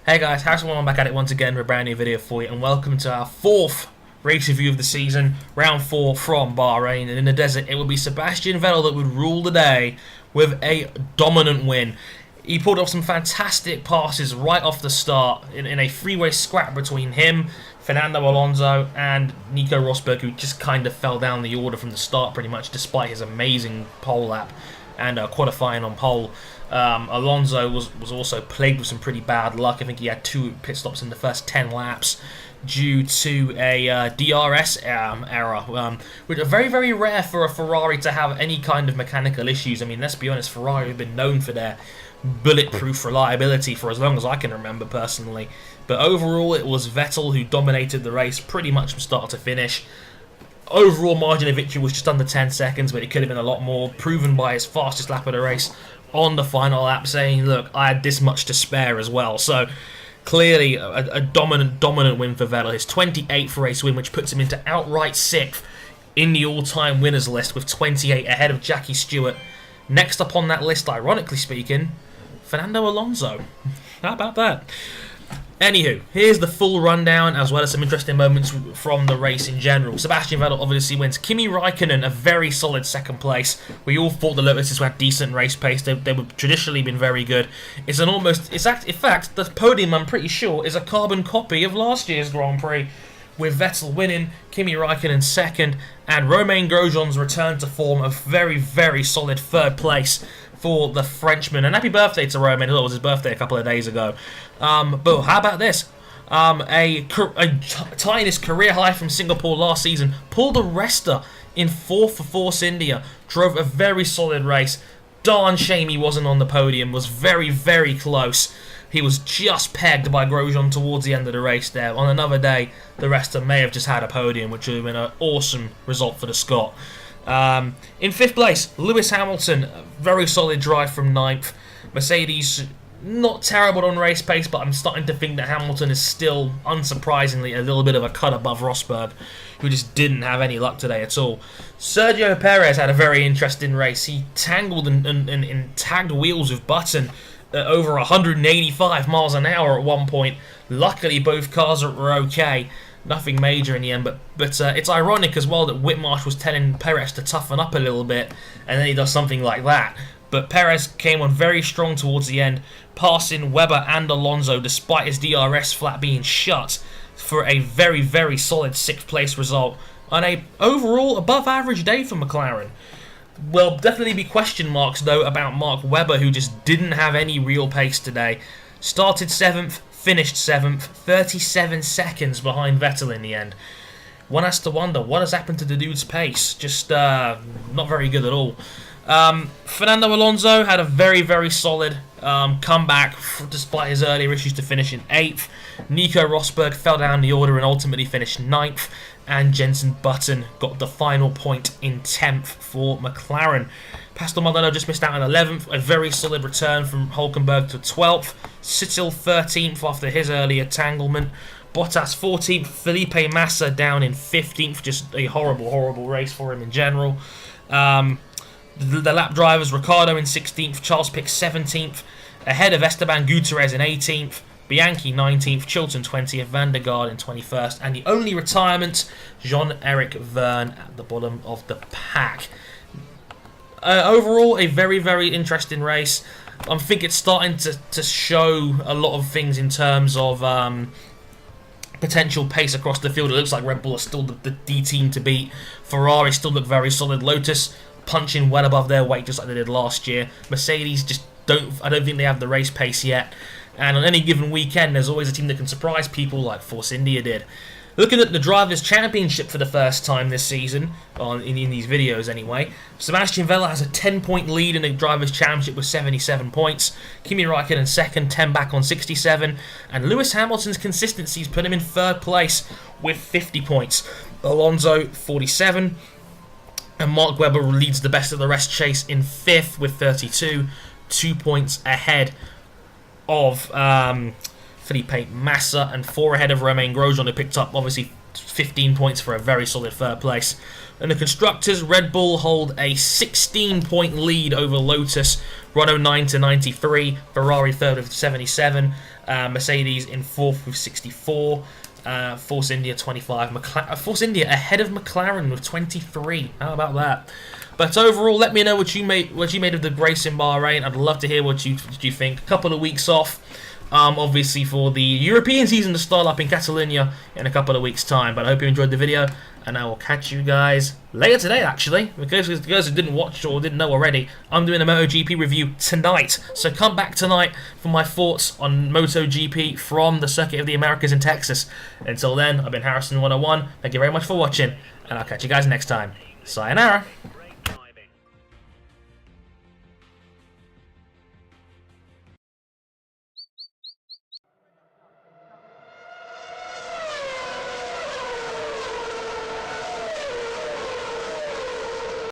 Hey guys, how's everyone? I'm back at it once again with a brand new video for you, and welcome to our fourth race review of the season, round 4 from Bahrain. And in the desert, it would be Sebastian Vettel that would rule the day with a dominant win. He pulled off some fantastic passes right off the start in a freeway scrap between him, Fernando Alonso, and Nico Rosberg, who just kind of fell down the order from the start pretty much, despite his amazing pole lap and qualifying on pole. Alonso was also plagued with some pretty bad luck. I think he had 2 pit stops in the first 10 laps due to a DRS error, which are very, very rare for a Ferrari to have any kind of mechanical issues. I mean, let's be honest, Ferrari have been known for their bulletproof reliability for as long as I can remember personally. But overall, it was Vettel who dominated the race pretty much from start to finish. Overall margin of victory was just under 10 seconds, but it could have been a lot more, proven by his fastest lap of the race on the final lap, saying, look, I had this much to spare as well. So clearly a dominant win for Vettel, his 28th race win, which puts him into outright 6th in the all-time winners list with 28 ahead of Jackie Stewart. Next up on that list, ironically speaking, Fernando Alonso. How about that? Anywho, here's the full rundown, as well as some interesting moments from the race in general. Sebastian Vettel obviously wins. Kimi Raikonnen, a very solid second place. We all thought the Lotuses had decent race pace. They would traditionally been very good. In fact, the podium, I'm pretty sure, is a carbon copy of last year's Grand Prix, with Vettel winning, Kimi Raikkonen second, and Romain Grosjean's return to form, a very, very solid third place for the Frenchman. And happy birthday to Romain. It was his birthday a couple of days ago. But how about this? Tying his career high from Singapore last season, pulled a Resta in 4th for Force India. Drove a very solid race. Darn shame he wasn't on the podium. Was very, very close. He was just pegged by Grosjean towards the end of the race there. On another day, the Resta may have just had a podium, which would have been an awesome result for the Scot. In 5th place, Lewis Hamilton, very solid drive from 9th. Mercedes, not terrible on race pace, but I'm starting to think that Hamilton is still, unsurprisingly, a little bit of a cut above Rosberg, who just didn't have any luck today at all. Sergio Perez had a very interesting race. He tangled and tagged wheels with Button at over 185 miles an hour at one point. Luckily, both cars were okay. Nothing major in the end, but it's ironic as well that Whitmarsh was telling Perez to toughen up a little bit, and then he does something like that. But Perez came on very strong towards the end, passing Webber and Alonso despite his DRS flat being shut, for a very, very solid 6th place result on a overall above average day for McLaren. Will definitely be question marks though about Mark Webber, who just didn't have any real pace today. Started 7th, finished 7th, 37 seconds behind Vettel in the end. One has to wonder, what has happened to the dude's pace? Just not very good at all. Fernando Alonso had a very, very solid comeback despite his earlier issues to finish in 8th. Nico Rosberg fell down the order and ultimately finished 9th. And Jenson Button got the final point in 10th for McLaren. Pastor Maldonado just missed out on 11th. A very solid return from Hulkenberg to 12th. Sittil 13th after his early entanglement. Bottas 14th. Felipe Massa down in 15th. Just a horrible, horrible race for him in general. The lap drivers, Ricciardo in 16th. Charles Pic 17th. Ahead of Esteban Gutierrez in 18th. Bianchi 19th, Chilton 20th, Van der Garde in 21st, and the only retirement, Jean-Eric Vergne at the bottom of the pack. Overall, a very, very interesting race. I think it's starting to show a lot of things in terms of potential pace across the field. It looks like Red Bull are still the D team to beat. Ferrari still look very solid. Lotus punching well above their weight just like they did last year. Mercedes just I don't think they have the race pace yet. And on any given weekend, there's always a team that can surprise people like Force India did. Looking at the Drivers' Championship for the first time this season, in these videos anyway, Sebastian Vettel has a 10-point lead in the Drivers' Championship with 77 points. Kimi Raikkonen second, 10 back on 67. And Lewis Hamilton's consistencies put him in 3rd place with 50 points. Alonso, 47. And Mark Webber leads the best of the rest chase in 5th with 32. 2 points ahead of Felipe Massa, and 4 ahead of Romain Grosjean, who picked up obviously 15 points for a very solid 3rd place. In the Constructors, Red Bull hold a 16-point lead over Lotus, Renault 9 to 93, Ferrari 3rd with 77, Mercedes in 4th with 64. Force India 25. Force India ahead of McLaren with 23. How about that? But overall, let me know what you made of the race in Bahrain. I'd love to hear what you think. A couple of weeks off, obviously for the European season to start up in Catalonia in a couple of weeks' time. But I hope you enjoyed the video, and I will catch you guys later today, actually. Because for those who didn't watch or didn't know already, I'm doing a MotoGP review tonight. So come back tonight for my thoughts on MotoGP from the Circuit of the Americas in Texas. Until then, I've been Harrison101. Thank you very much for watching, and I'll catch you guys next time. Sayonara.